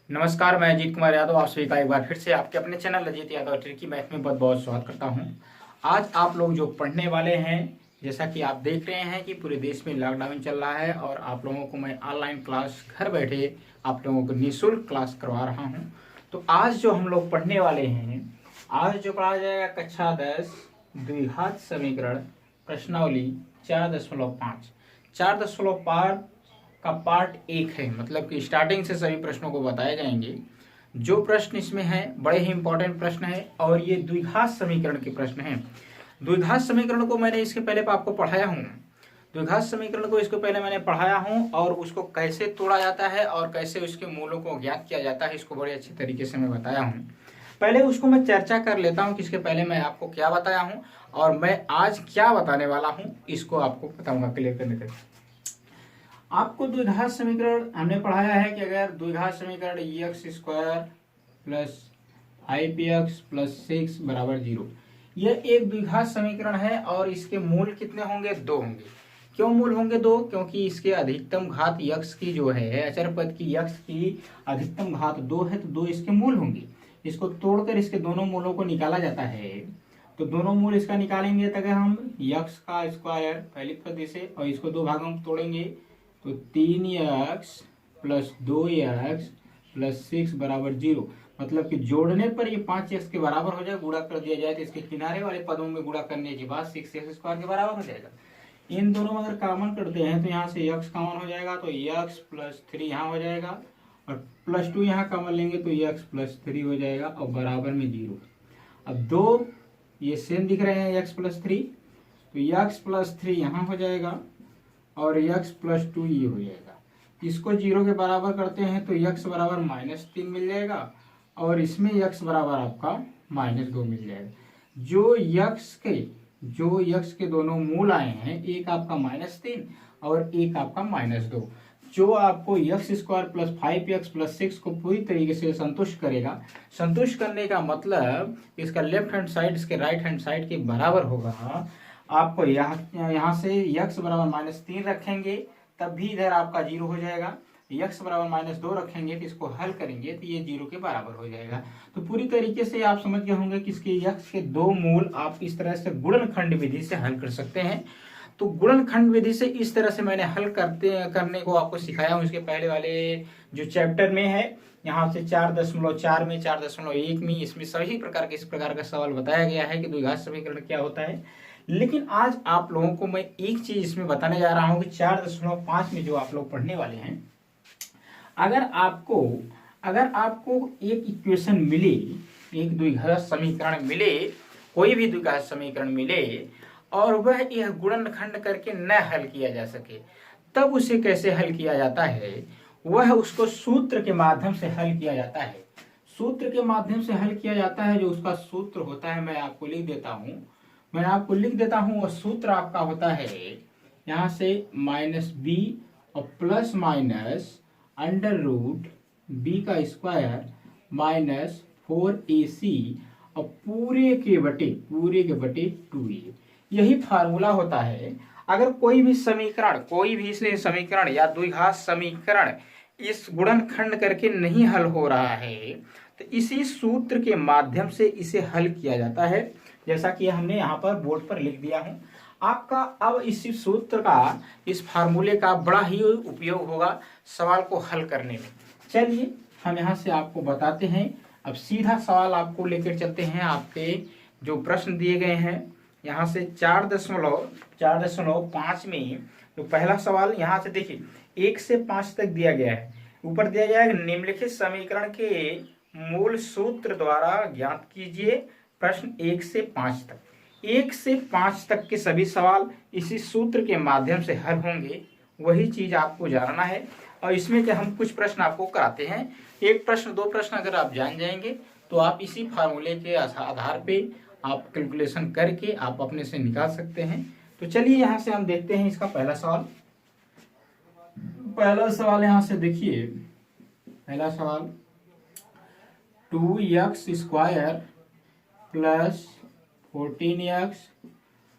नमस्कार, मैं अजीत कुमार यादव आप सभी का एक बार फिर से आपके अपने channel Ajit Yadav tricky math में बहुत बहुत स्वागत करता हूं। आज आप लोग जो पढ़ने वाले हैं, जैसा कि आप देख रहे हैं कि पूरे देश में लॉकडाउन चल रहा है और आप लोगों को मैं ऑनलाइन क्लास घर बैठे आप लोगों को निःशुल्क क्लास करवा रहा हूं। तो आज जो हम लोग पढ़ने वाले हैं, आज जो पढ़ा जाएगा कक्षा 10 द्विघात समीकरण प्रश्नावली 4.5 4.5 का पार्ट 1 है। मतलब कि स्टार्टिंग से सभी प्रश्नों को बताए जाएंगे। जो प्रश्न इसमें है बड़े ही इंपॉर्टेंट प्रश्न है और ये द्विघात समीकरण के प्रश्न हैं। द्विघात समीकरण को मैंने इसके पहले आपको पढ़ाया हूँ। द्विघात समीकरण को इसको पहले मैंने पढ़ाया हूँ और उसको कैसे तोड़ा जाता है और कैसे उसके मूलों को ज्ञात किया जाता है, इसको बड़े अच्छे तरीके से मैं बताया हूँ। पहले उसको मैं चर्चा कर लेता हूँ कि इसके पहले मैं आपको क्या बताया हूँ और मैं आज क्या बताने वाला हूँ, इसको आपको बताऊंगा क्लियर करने के। आपको द्विघात समीकरण हमने पढ़ाया है कि अगर द्विघात समीकरण x² प्लस 5x प्लस 6 बराबर 0, यह एक द्विघात समीकरण है और इसके मूल कितने होंगे? 2 होंगे। क्यों मूल होंगे 2? क्योंकि इसके अधिकतम घात x की जो है अचर पद की x की अधिकतम घात 2 है, तो 2 इसके मूल होंगे। इसको तोड़कर इसके दोनों मूलों को निकाला जाता है। तो दोनों मूल इसका निकालेंगे तो अगर हम x का स्क्वायर पहली पद से और इसको 2 भागों में तोड़ेंगे तो 3x प्लस 2x प्लस 6 बराबर 0। मतलब कि जोड़ने पर ये 5x के बराबर हो जाए, गुणा कर दिया जाए तो इसके किनारे वाले पदों में गुणा करने के बाद 6x² के बराबर हो जाएगा। इन दोनों में अगर कॉमन करते हैं तो यहाँ से x कॉमन हो जाएगा तो x प्लस 3 यहाँ हो जाएगा और प्लस 2 यहाँ कॉमन लेंगे तो x प्लस 3 हो जाएगा और बराबर में 0। अब 2 ये सेम दिख रहे हैं x प्लस 3, तो x प्लस 3 यहाँ हो जाएगा और x प्लस 2 ये हो जाएगा। इसको 0 के बराबर करते हैं तो x बराबर -3 मिल जाएगा और इसमें x बराबर आपका -2 मिल जाएगा। जो x के दोनों मूल आए हैं, एक आपका -3 और एक आपका -2, जो आपको x² प्लस 5x प्लस 6 को पूरी तरीके से संतुष्ट करेगा। संतुष्ट करने का मतलब इसका लेफ्ट हैंड साइड इसके राइट हैंड साइड के बराबर होगा। आपको यहाँ से x बराबर -3 रखेंगे तब भी इधर आपका 0 हो जाएगा। x बराबर -2 रखेंगे तो इसको हल करेंगे तो ये 0 के बराबर हो जाएगा। तो पूरी तरीके से आप समझ गए होंगे कि इसके x के 2 मूल आप इस तरह से गुणनखंड विधि से हल कर सकते हैं। तो गुणनखंड विधि से इस तरह से मैंने हल करने को आपको सिखाया हूँ। इसके पहले वाले जो चैप्टर में है, यहाँ से 4.4 में 4.1 में, इसमें सभी प्रकार के इस प्रकार का सवाल बताया गया है कि द्विघात समीकरण क्या होता है। लेकिन आज आप लोगों को मैं एक चीज इसमें बताने जा रहा हूं कि 4.5 में जो आप लोग पढ़ने वाले हैं, अगर आपको एक इक्वेशन मिले, एक द्विघात समीकरण मिले, कोई भी द्विघात समीकरण मिले और वह यह गुणनखंड करके न हल किया जा सके, तब उसे कैसे हल किया जाता है? वह उसको सूत्र के माध्यम से हल किया जाता है। सूत्र के माध्यम से हल किया जाता है। जो उसका सूत्र होता है मैं आपको लिख देता हूं। वह सूत्र आपका होता है यहाँ से -b और प्लस माइनस √b का स्क्वायर -4ac और पूरे के बटे 2a। यही फार्मूला होता है। अगर कोई भी समीकरण या द्विघात समीकरण इस गुणनखंड करके नहीं हल हो रहा है तो इसी सूत्र के माध्यम से इसे हल किया जाता है। जैसा कि हमने यहाँ पर बोर्ड पर लिख दिया हूं आपका। अब इसी सूत्र का, इस फार्मूले का बड़ा ही उपयोग होगा सवाल को हल करने में। चलिए हम यहाँ से आपको बताते हैं। अब सीधा सवाल आपको लेकर चलते हैं। आपके जो प्रश्न दिए गए हैं यहाँ से 4.5 में तो पहला सवाल यहाँ से देखिए 1 से 5 तक दिया गया है। ऊपर दिया गया है निम्नलिखित समीकरण के मूल सूत्र द्वारा ज्ञात कीजिए। प्रश्न 1 से 5 तक, 1 से 5 तक के सभी सवाल इसी सूत्र के माध्यम से हल होंगे। वही चीज आपको जानना है। और इसमें क्या हम कुछ प्रश्न आपको कराते हैं, 1 प्रश्न 2 प्रश्न अगर आप जान जाएंगे तो आप इसी फार्मूले के आधार पे आप कैलकुलेशन करके आप अपने से निकाल सकते हैं। तो चलिए यहाँ से हम देखते हैं इसका पहला सवाल यहाँ से देखिए। पहला सवाल 2x² प्लस 14x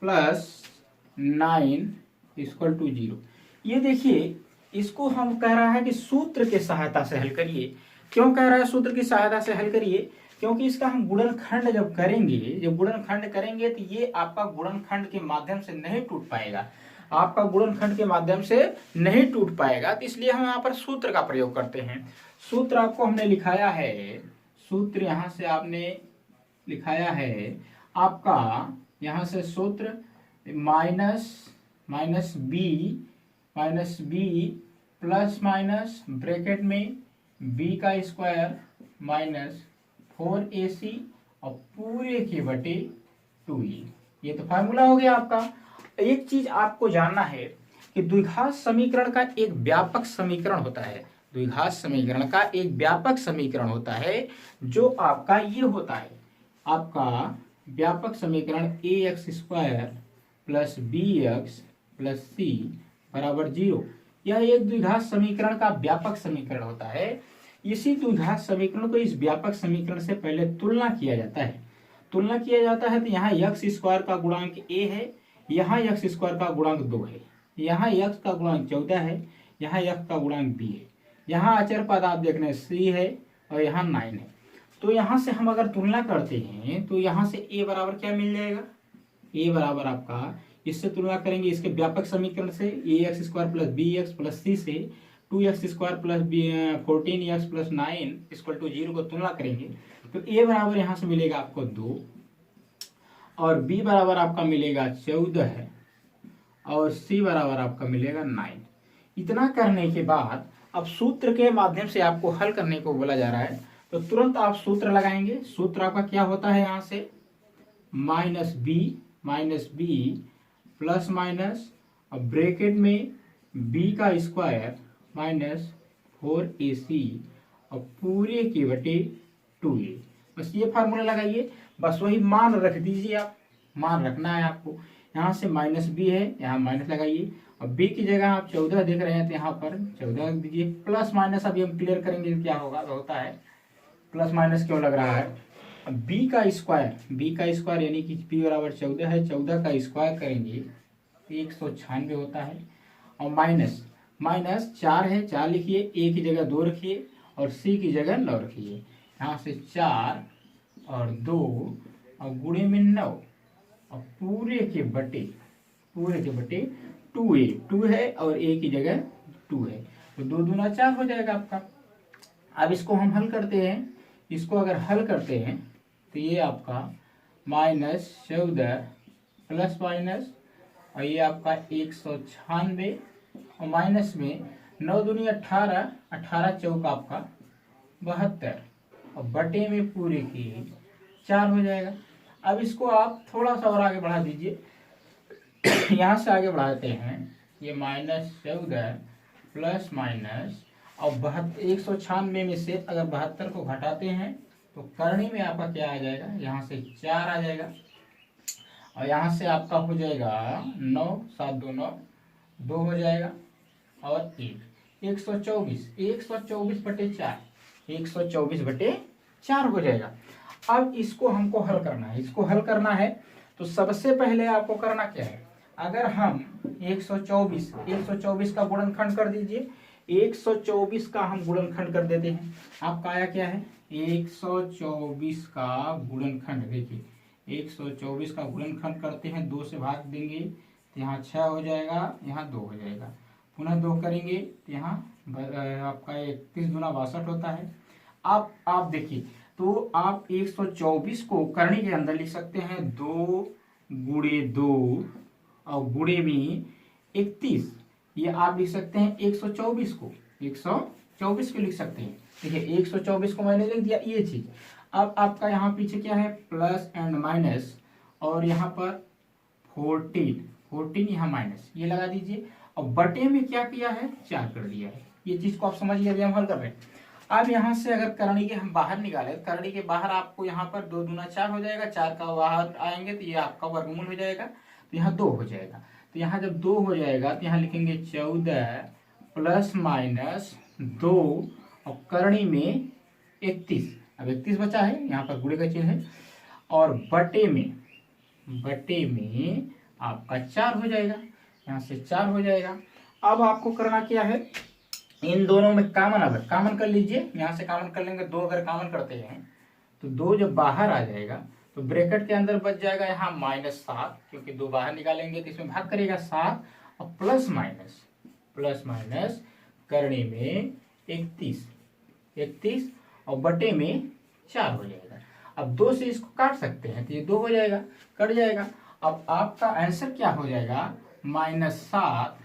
प्लस 9 = 0। ये देखिए, इसको हम कह रहा है कि सूत्र के सहायता से हल करिए। क्यों कह रहा है सूत्र की सहायता से हल करिए? क्योंकि इसका हम गुणनखंड जब करेंगे, जब गुणनखंड करेंगे तो ये आपका गुणनखंड के माध्यम से नहीं टूट पाएगा, आपका गुणनखंड के माध्यम से नहीं टूट पाएगा। तो इसलिए हम यहाँ पर सूत्र का प्रयोग करते हैं। सूत्र आपको हमने लिखाया है, सूत्र यहाँ से आपने लिखाया है आपका, यहाँ से सूत्र minus B plus minus bracket में बी का स्क्वायर माइनस 4ac और पूरे के बटे 2e। ये तो फार्मूला हो गया आपका। एक चीज आपको जानना है कि द्विघात समीकरण का एक व्यापक समीकरण होता है, द्विघात समीकरण का एक व्यापक समीकरण होता है जो आपका ये होता है, आपका व्यापक समीकरण ax square plus bx plus c बराबर 0। यह एक द्विघात समीकरण का व्यापक समीकरण होता है। इसी द्विघात समीकरण को इस व्यापक समीकरण से पहले तुलना किया जाता है, तुलना किया जाता है। तो यहाँ x स्क्वायर का गुणांक a है, यहाँ x स्क्वायर का गुणांक 2 है, यहाँ x का गुणांक 14 है, यहाँ x का गुणांक b है, यहाँ अचर पद आप देख रहे हैं c है और यहाँ 9 है। तो यहाँ से हम अगर तुलना करते हैं तो यहाँ से a बराबर क्या मिल जाएगा, a बराबर आपका, इससे तुलना करेंगे इसके व्यापक समीकरण से ax square plus bx plus c से 2x square plus 14x plus 9 equal to 0 को तुलना करेंगे तो a बराबर यहाँ से मिलेगा आपको 2 और b बराबर आपका मिलेगा 14 है और c बराबर आपका मिलेगा 9। इतना करने के बाद अब सूत्र के माध्यम से आपको हल करने को बोला जा रहा है, तो तुरंत आप सूत्र लगाएंगे। सूत्र आपका क्या होता है, यहाँ से माइनस बी प्लस माइनस और ब्रैकेट में b का स्क्वायर माइनस 4ac और पूरे के बटे 2a। बस ये फार्मूला लगाइए, बस वही मान रख दीजिए, आप मान रखना है आपको। यहाँ से माइनस बी है, यहाँ माइनस लगाइए और b की जगह आप 14 देख रहे हैं तो यहाँ पर 14 रख दीजिए। प्लस माइनस अभी हम क्लियर करेंगे क्या होगा, तो होता है प्लस माइनस क्यों लग रहा है। अब b का स्क्वायर यानी कि b बराबर 14 है, 14 का स्क्वायर करेंगे 196 होता है और माइनस 4 है, 4 लिखिए, a की जगह 2 रखिए और c की जगह 9 रखिए। यहाँ से 4 और 2 और गुणे में 9 और पूरे के बटे 2a, 2 है और a की जगह 2 है, तो 2 दूना 4 हो जाएगा आपका। अब इसको हम हल करते हैं, इसको अगर हल करते हैं तो ये आपका -14 प्लस माइनस और ये आपका 196 और माइनस में 9 दूनी 18, 18 चौक आपका 72 और बटे में पूरे की 4 हो जाएगा। अब इसको आप थोड़ा सा और आगे बढ़ा दीजिए, यहाँ से आगे बढ़ाते हैं, ये -14 प्लस माइनस और 196 में से अगर 72 को घटाते हैं तो करनी में आपका क्या आ जाएगा, यहाँ से 4 आ जाएगा और यहाँ से आपका हो जाएगा 9, 7 2 9, 2 हो जाएगा और 124 बटे 4, 124 बटे 4 हो जाएगा। अब इसको हमको हल करना है, इसको हल करना है तो सबसे पहले आपको करना क्या है, अगर हम 124 का गुणनखंड कर दीजिए, 124 का हम गुणनखंड कर देते हैं। आपका आया क्या है, 124 का गुणनखंड, देखिए 124 का गुणनखंड करते हैं, 2 से भाग देंगे तो यहाँ 6 हो जाएगा, यहाँ 2 हो जाएगा, पुनः 2 करेंगे तो यहाँ आपका 31 दूना 62 होता है। आप देखिए तो आप 124 को करनी के अंदर लिख सकते हैं 2 गुणे 2 और गुणे में 31, ये आप लिख सकते हैं 124 को लिख सकते हैं। देखिए 124 को मैंने लिख दिया, ये चीज। अब आपका यहाँ पीछे क्या है, प्लस एंड माइनस और यहाँ पर 14 यहाँ माइनस, ये लगा दीजिए और बटे में क्या किया है, 4 कर दिया है। ये चीज को आप समझिए, अभी हम हल कर रहे हैं। अब यहाँ से अगर करणी के हम बाहर निकाले, करणी के बाहर आपको यहाँ पर 2 दूना 4 हो जाएगा, 4 का बाहर आएंगे तो ये आपका वर्गमूल हो जाएगा, तो यहाँ 2 हो जाएगा। तो यहाँ जब 2 हो जाएगा तो यहाँ लिखेंगे 14 प्लस माइनस 2 और करणी में 31, अब 31 बचा है, यहाँ पर गुणे का चिन्ह है और बटे में आपका 4 हो जाएगा, यहाँ से 4 हो जाएगा। अब आपको करना क्या है, इन दोनों में कॉमन, अगर कॉमन कर लीजिए, यहाँ से कॉमन कर लेंगे, दो अगर कॉमन करते हैं तो दो जब बाहर आ जाएगा तो ब्रैकेट के अंदर बच जाएगा यहाँ -7, क्योंकि दो बाहर निकालेंगे तो इसमें भाग करेगा 7, और प्लस माइनस करने में 31 और बटे में 4 हो जाएगा। अब 2 से इसको काट सकते हैं तो ये 2 हो जाएगा, कट जाएगा। अब आपका आंसर क्या हो जाएगा, -7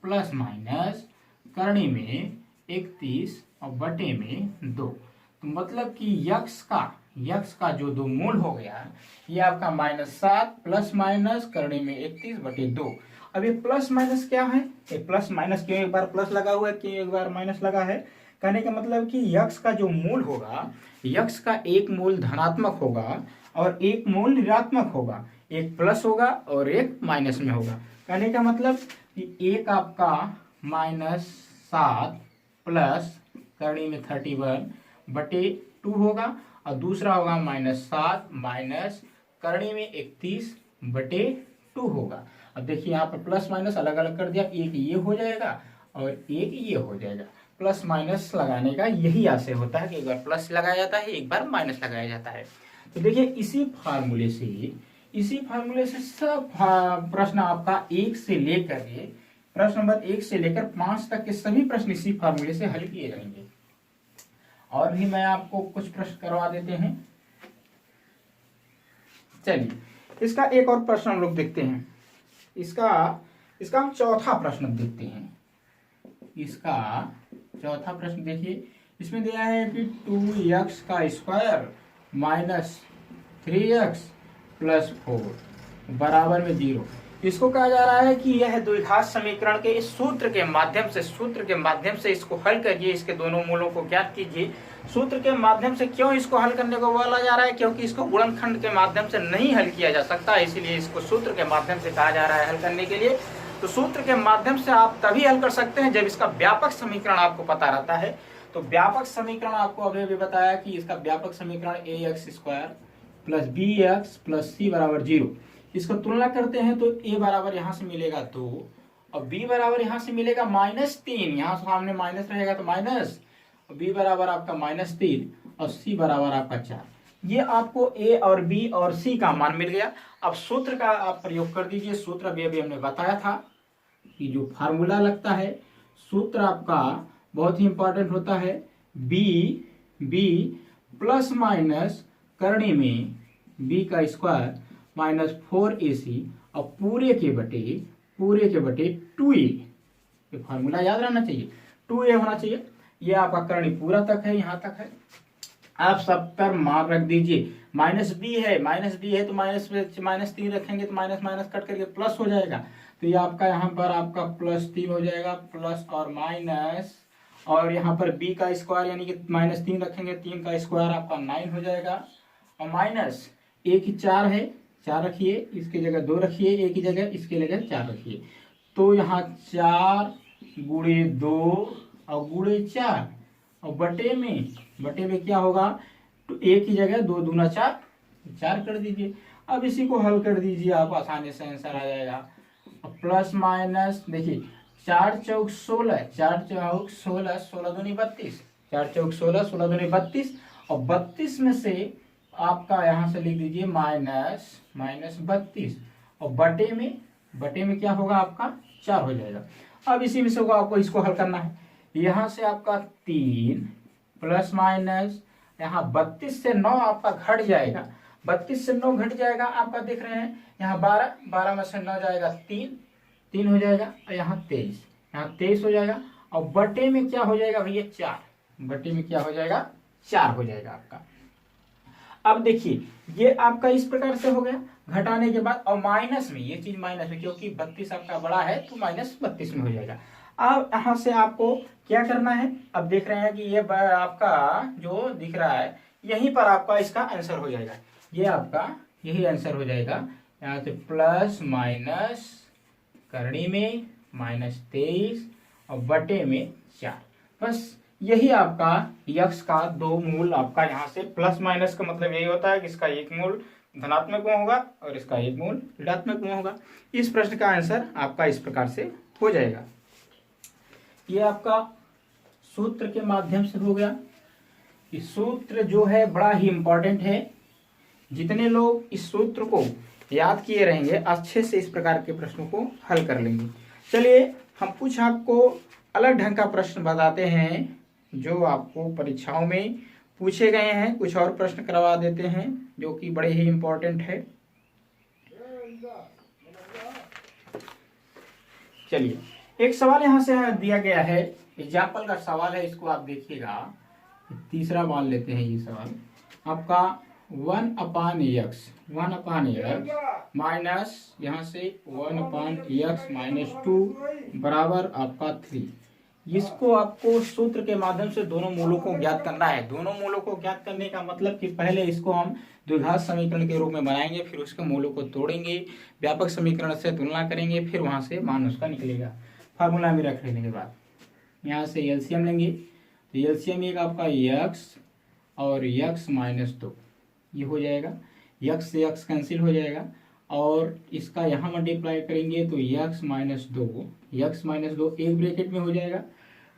प्लस माइनस करने में 31 और बटे में 2। तो मतलब कि यक्स का जो दो मूल हो गया ये आपका -7 प्लस माइनस करने में 31 बटे 2। अब ये प्लस माइनस क्या है, ये प्लस माइनस क्यों एक बार प्लस लगा हुआ है, क्यों एक बार माइनस लगा है, कहने का मतलब कि यक्स का जो मूल होगा, यक्स का एक मूल धनात्मक होगा और एक मूल ऋणात्मक होगा, एक प्लस होगा और एक माइनस में होगा। कहने का मतलब कि एक आपका -7 प्लस करने में 31 बटे 2 होगा और दूसरा होगा -7 माइनस करने में 31 बटे 2 होगा। अब देखिए यहाँ पर प्लस माइनस अलग अलग कर दिया, एक ये हो जाएगा और एक ये हो जाएगा। प्लस माइनस लगाने का यही आशय होता है कि एक बार प्लस लगाया जाता है, एक बार माइनस लगाया जाता है। तो देखिए इसी फार्मूले से सब प्रश्न आपका 1 से लेकर के प्रश्न नंबर 1 से लेकर 5 तक के सभी प्रश्न इसी फार्मूले से हल किए जाएंगे। और भी मैं आपको कुछ प्रश्न करवा देते हैं। चलिए इसका एक और प्रश्न हम लोग देखते हैं। इसका हम चौथा प्रश्न देखते हैं। इसका चौथा प्रश्न देखिए, इसमें दिया है कि 2x का स्क्वायर माइनस 3x प्लस 4 बराबर में 0। इसको कहा जा रहा है कि यह द्विघात समीकरण के इस सूत्र के माध्यम से इसको हल करिए, इसके दोनों मूलों को ज्ञात कीजिए। सूत्र के माध्यम से क्यों इसको हल करने को बोला जा रहा है, क्योंकि इसको गुणनखंड के माध्यम से नहीं हल किया जा सकता, इसलिए इसको सूत्र के माध्यम से कहा जा रहा है हल करने के लिए। तो सूत्र के माध्यम से आप तभी हल कर सकते हैं जब इसका व्यापक समीकरण आपको पता रहता है। तो व्यापक समीकरण आपको अभी बताया कि इसका व्यापक समीकरण ax² plus bx plus c बराबर 0। इसको तुलना करते हैं तो a बराबर यहाँ से मिलेगा 2 और b बराबर यहाँ से मिलेगा -3, यहाँ सामने माइनस रहेगा तो माइनस, और b बराबर आपका -3 और c बराबर आपका 4। ये आपको a और b और c का मान मिल गया। अब सूत्र का आप प्रयोग कर दीजिए। सूत्र अभी हमने बताया था कि जो फार्मूला लगता है, सूत्र आपका बहुत ही इंपॉर्टेंट होता है, b प्लस माइनस करने में b का स्क्वायर माइनस 4ac और पूरे के बटे 2a। ये फार्मूला याद रहना चाहिए, 2a होना चाहिए। ये आपका करनी पूरा तक है, यहाँ तक है। आप सब पर मान रख दीजिए। -b है तो -3 रखेंगे तो माइनस कट करके प्लस हो जाएगा। तो ये आपका यहाँ पर आपका +3 हो जाएगा, प्लस और माइनस, और यहाँ पर b का स्क्वायर यानी कि -3 रखेंगे, 3 का स्क्वायर आपका 9 हो जाएगा, और माइनस एक ही 4 है, 4 रखिए, इसकी जगह 2 रखिए, एक ही जगह इसके जगह 4 रखिए। तो यहाँ 4 गुणे 2 और गुणे 4 और बटे में क्या होगा, तो एक ही जगह 2 दूना 4 कर दीजिए। अब इसी को हल कर दीजिए, आप आसानी से आंसर आ जाएगा। प्लस माइनस देखिए 4 चौक 16, 4 चौक 16, 16 दूनी 32, 4 चौक 16, 16 दूनी 32, और 32 में से आपका यहाँ से लिख दीजिए माइनस 32, और बटे में क्या होगा आपका 4 हो जाएगा। अब इसी में से होगा, आपको इसको हल करना है। यहाँ से आपका 3 प्लस माइनस यहाँ 32 से 9 आपका घट जाएगा, 32 से 9 घट जाएगा, आपका देख रहे हैं यहाँ 12 में से 9 जाएगा 3 हो जाएगा, और यहाँ 23 हो जाएगा, और बटे में क्या हो जाएगा भैया 4, बटे में क्या हो जाएगा 4 हो जाएगा आपका। अब देखिए ये आपका इस प्रकार से हो गया घटाने के बाद, और माइनस में ये चीज माइनस में, क्योंकि 32 आपका बड़ा है तो -32 में हो जाएगा। अब यहाँ से आपको क्या करना है, अब देख रहे हैं कि ये आपका जो दिख रहा है यहीं पर आपका इसका आंसर हो जाएगा, ये आपका यही आंसर हो जाएगा। यहाँ से प्लस माइनस करनी में -23 और बटे में 4, बस यही आपका यक्स का दो मूल आपका यहाँ से प्लस माइनस का मतलब यही होता है कि इसका एक मूल धनात्मक में होगा और इसका एक मूल ऋणात्मक में होगा। इस प्रश्न का आंसर आपका इस प्रकार से हो जाएगा। ये आपका सूत्र के माध्यम से हो गया। इस सूत्र जो है बड़ा ही इंपॉर्टेंट है। जितने लोग इस सूत्र को याद किए रहेंगे अच्छे से इस प्रकार के प्रश्नों को हल कर लेंगे। चलिए हम कुछ आपको अलग ढंग का प्रश्न बताते हैं जो आपको परीक्षाओं में पूछे गए हैं। कुछ और प्रश्न करवा देते हैं जो कि बड़े ही इंपॉर्टेंट है। चलिए एक सवाल यहाँ से दिया गया है, एग्जाम्पल का सवाल है, इसको आप देखिएगा। तीसरा मान लेते हैं ये सवाल आपका 1/x माइनस यहाँ से 1/x माइनस 2 बराबर आपका 3। इसको आपको सूत्र के माध्यम से दोनों मूलों को ज्ञात करना है। दोनों मूलों को ज्ञात करने का मतलब कि पहले इसको हम द्विघात समीकरण के रूप में बनाएंगे, फिर उसके मूलों को तोड़ेंगे, व्यापक समीकरण से तुलना करेंगे, फिर वहां से मान उसका निकलेगा। फार्मूला में रख लेने के बाद यहाँ से एलसीएम लेंगे, तो एलसीएम एक आपका x और x माइनस 2 ये हो जाएगा, x से x कैंसिल हो जाएगा और इसका यहाँ मल्टीप्लाई करेंगे तो x माइनस 2 एक ब्रैकेट में हो जाएगा।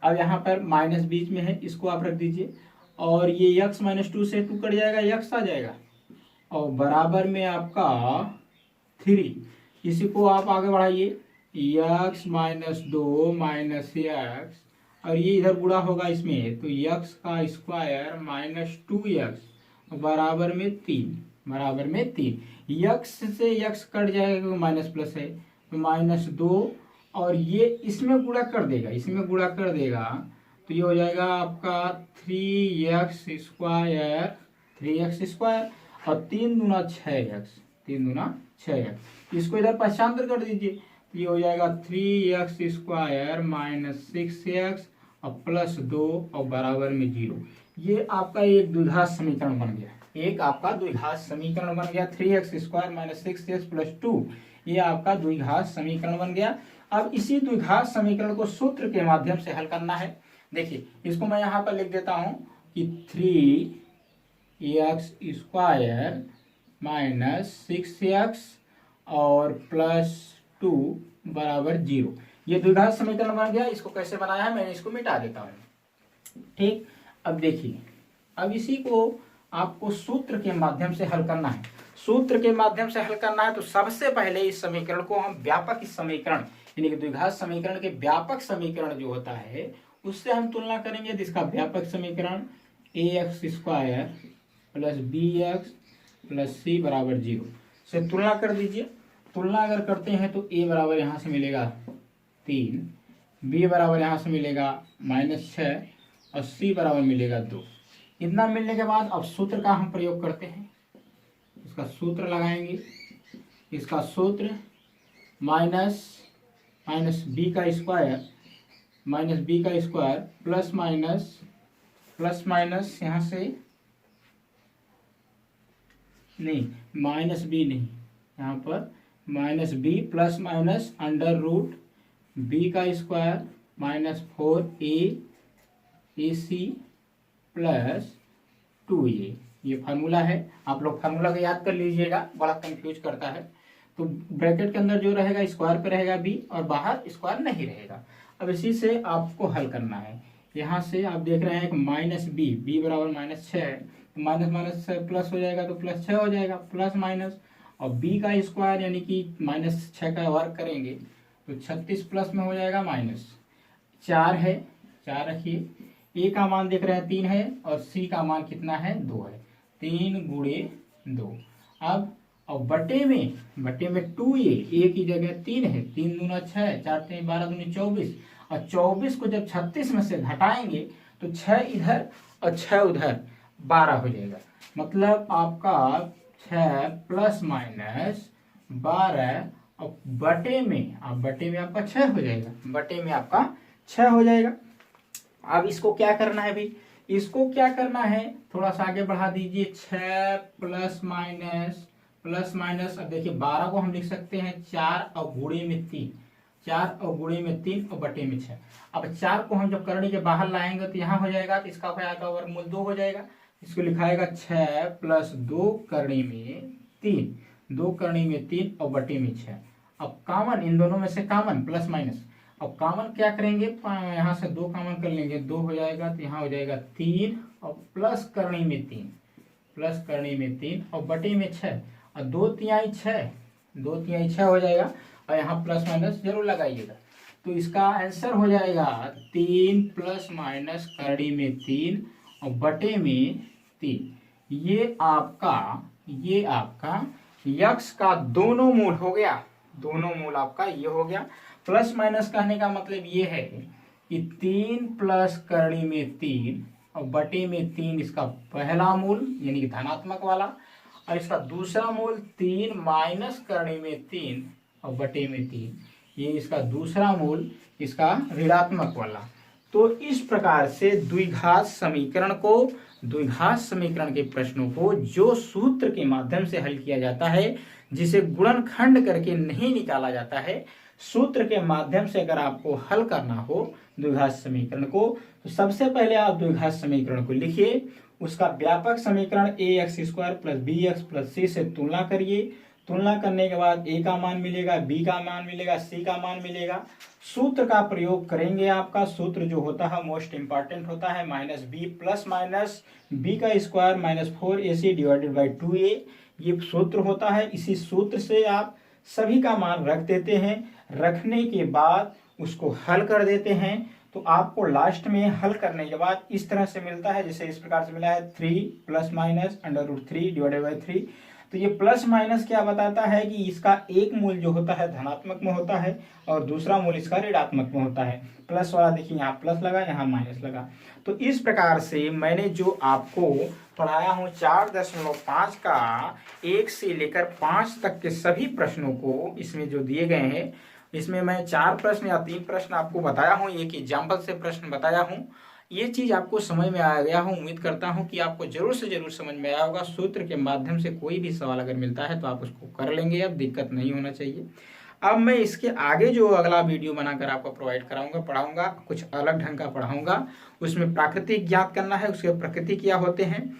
अब यहाँ पर माइनस बीच में है, इसको आप रख दीजिए और ये x माइनस 2 से 2 कट जाएगा, x आ जाएगा और बराबर में आपका 3। इसी को आप आगे बढ़ाइए, x माइनस 2 माइनस x और ये इधर गुणा होगा इसमें, तो x का स्क्वायर माइनस 2x बराबर में 3 x से x कट जाएगा क्योंकि माइनस प्लस है, तो माइनस 2 और ये इसमें गुणा कर देगा, तो ये हो जाएगा आपका 3x स्क्वायर और 3 दूना 6x। इसको इधर पक्षांतर कर दीजिए, तो ये हो जाएगा 3x स्क्वायर माइनस 6x और प्लस 2 और बराबर में 0। ये आपका एक द्विघात समीकरण बन गया, 3x square minus 6x plus 2 ये आपका द्विघात समीकरण बन गया। अब इसी द्विघात समीकरण को सूत्र के माध्यम से हल करना है। देखिए इसको मैं यहाँ पर लिख देता हूँ कि 3x स्क्वायर माइनस 6x और प्लस 2 बराबर 0। ये द्विघात समीकरण बन गया। इसको कैसे बनाया है, मैंने इसको मिटा देता हूँ। ठीक, अब देखिए, अब इसी को आपको सूत्र के माध्यम से हल करना है। तो सबसे पहले इस समीकरण को हम व्यापक समीकरण यानी कि द्विघात समीकरण के व्यापक समीकरण जो होता है उससे हम तुलना करेंगे। तो इसका व्यापक समीकरण ax square plus bx plus c बराबर 0 से तुलना कर दीजिए। तुलना अगर करते हैं तो a बराबर यहाँ से मिलेगा 3, b बराबर यहाँ से मिलेगा -6 और c बराबर मिलेगा 2। इतना मिलने के बाद अब सूत्र का हम प्रयोग करते हैं। इसका सूत्र लगाएंगे, इसका सूत्र माइनस बी का स्क्वायर प्लस माइनस यहाँ से नहीं, माइनस बी नहीं, यहाँ पर minus B plus minus under root b का square minus 4ac plus 2a। ये फार्मूला है, आप लोग फार्मूला को याद कर लीजिएगा, बड़ा कंफ्यूज करता है। तो ब्रैकेट के अंदर जो रहेगा स्क्वायर पे रहेगा b और बाहर स्क्वायर नहीं रहेगा। अब इसी से आपको हल करना है। यहाँ से आप देख रहे हैं कि माइनस बी बराबर -6 है, तो माइनस प्लस हो जाएगा तो +6 हो जाएगा, प्लस माइनस और b का स्क्वायर यानी कि -6 का वर्ग करेंगे तो 36 प्लस में हो जाएगा -4 है, 4 रखिए। a का मान देख रहे हैं 3 है और c का मान कितना है 2 है, 3 गुणे 2। अब और बटे में 2a की जगह 3 है, 3 दूना 6, 4 3 12 दूनी 24 और 24 को जब 36 में से घटाएंगे तो 6 इधर और 6 उधर 12 हो जाएगा। मतलब आपका 6 प्लस माइनस 12 और बटे में आपका 6 हो जाएगा। अब इसको क्या करना है भाई, इसको क्या करना है, थोड़ा सा आगे बढ़ा दीजिए। 6 प्लस माइनस अब देखिए 12 को हम लिख सकते हैं 4 और गुणे में 3, 4 और गुणे में 3 और बटे में 6। अब 4 को हम जब करनी के बाहर लाएंगे तो यहाँ हो जाएगा, तो इसका का वर्गमूल 2 हो जाएगा। इसको लिखाएगा 6 प्लस 2 करनी में 3 और बटे में 6। अब कॉमन इन दोनों में से कॉमन प्लस माइनस, अब कॉमन क्या करेंगे, यहाँ से 2 कॉमन कर लेंगे, 2 हो जाएगा तो यहाँ हो जाएगा 3 और प्लस करनी में 3, प्लस करनी में 3 और बटे में 6 और 2 तिहाई 6, 2 तिहाई 6 हो जाएगा और यहाँ प्लस माइनस जरूर लगाइएगा। तो इसका आंसर हो जाएगा 3 प्लस माइनस करनी में 3 और बटे में 3। ये आपका यक्स का दोनों मूल हो गया, दोनों मूल आपका ये हो गया। प्लस माइनस कहने का मतलब ये है कि 3 प्लस करनी में 3 और बटे में 3 इसका पहला मूल यानी कि धनात्मक वाला, और इसका दूसरा मूल 3 माइनस करनी में 3 और बटे में 3, ये इसका दूसरा मूल इसका ऋणात्मक वाला। तो इस प्रकार से द्विघात समीकरण के प्रश्नों को जो सूत्र के माध्यम से हल किया जाता है, जिसे गुणनखंड करके नहीं निकाला जाता है, सूत्र के माध्यम से अगर आपको हल करना हो द्विघात समीकरण को, तो सबसे पहले आप द्विघात समीकरण को लिखिए, उसका व्यापक समीकरण ax² plus bx plus c से तुलना करिए। तुलना करने के बाद a का मान मिलेगा, b का मान मिलेगा, c का मान मिलेगा। सूत्र का प्रयोग करेंगे, आपका सूत्र जो होता है मोस्ट इंपॉर्टेंट होता है -b प्लस माइनस b का square -4ac divided by 2a, ये सूत्र होता है। इसी सूत्र से आप सभी का मान रख देते हैं, रखने के बाद उसको हल कर देते हैं। तो आपको लास्ट में हल करने के बाद इस तरह से मिलता है, जैसे इस प्रकार से मिला है 3 प्लस माइनस √3 डिवाइडेड बाई 3। तो ये प्लस माइनस क्या बताता है कि इसका एक मूल जो होता है धनात्मक में होता है और दूसरा मूल इसका ऋणात्मक में होता है। प्लस वाला देखिए यहाँ प्लस लगा, यहाँ माइनस लगा। तो इस प्रकार से मैंने जो आपको पढ़ाया हूँ 4.5 का 1 से लेकर 5 तक के सभी प्रश्नों को इसमें जो दिए गए हैं, इसमें मैं 4 प्रश्न या 3 प्रश्न आपको बताया हूँ, एक एग्जाम्पल से प्रश्न बताया हूँ। ये चीज़ आपको समझ में आ गया हूँ, उम्मीद करता हूँ कि आपको जरूर से जरूर समझ में आया होगा। सूत्र के माध्यम से कोई भी सवाल अगर मिलता है तो आप उसको कर लेंगे, अब दिक्कत नहीं होना चाहिए। अब मैं इसके आगे जो अगला वीडियो बनाकर आपको प्रोवाइड कराऊंगा, पढ़ाऊंगा, कुछ अलग ढंग का पढ़ाऊंगा। उसमें प्राकृतिक ज्ञात करना है, उसके प्रकृति क्या होते हैं,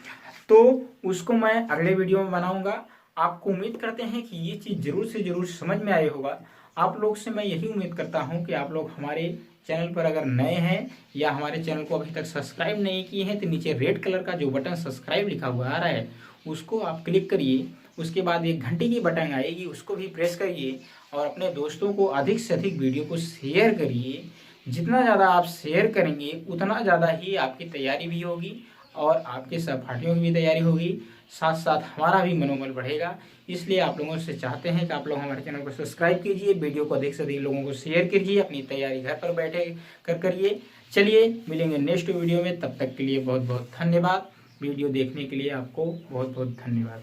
तो उसको मैं अगले वीडियो में बनाऊंगा। आपको उम्मीद करते हैं कि ये चीज़ जरूर से जरूर समझ में आई होगा। आप लोग से मैं यही उम्मीद करता हूं कि आप लोग हमारे चैनल पर अगर नए हैं या हमारे चैनल को अभी तक सब्सक्राइब नहीं किए हैं, तो नीचे रेड कलर का जो बटन सब्सक्राइब लिखा हुआ आ रहा है उसको आप क्लिक करिए। उसके बाद एक घंटी की बटन आएगी, उसको भी प्रेस करिए और अपने दोस्तों को अधिक से अधिक वीडियो को शेयर करिए। जितना ज़्यादा आप शेयर करेंगे उतना ज़्यादा ही आपकी तैयारी भी होगी और आपके सहपाठियों की भी तैयारी होगी, साथ साथ हमारा भी मनोबल बढ़ेगा। इसलिए आप लोगों से चाहते हैं कि आप लोग हमारे चैनल को सब्सक्राइब कीजिए, वीडियो को अधिक से अधिक लोगों को शेयर कीजिए, अपनी तैयारी घर पर बैठे करिए। चलिए मिलेंगे नेक्स्ट वीडियो में, तब तक के लिए बहुत बहुत धन्यवाद। वीडियो देखने के लिए आपको बहुत बहुत धन्यवाद।